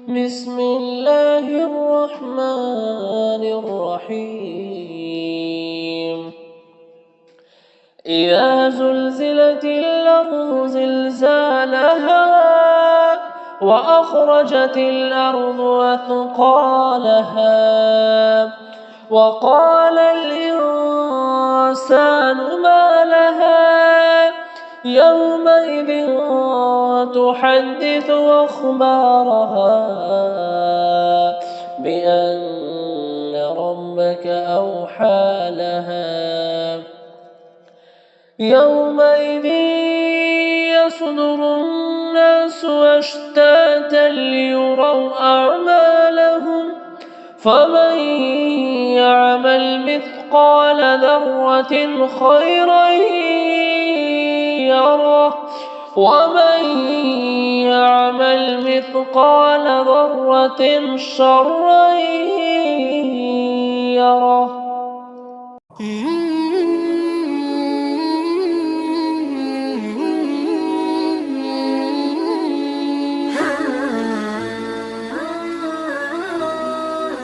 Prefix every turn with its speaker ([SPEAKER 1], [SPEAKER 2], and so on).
[SPEAKER 1] بسم الله الرحمن الرحيم إذا زلزلت الأرض زلزالها وأخرجت الأرض أثقالها وقال الإنسان ما لها يومئذ تحدث أخبارها بأن ربك أوحى لها يومئذ يصدر الناس أشتاتا ليروا أعمالهم فمن يعمل مثقال ذرة خيرا يره ومن يعمل مثقال ذرة شرا يره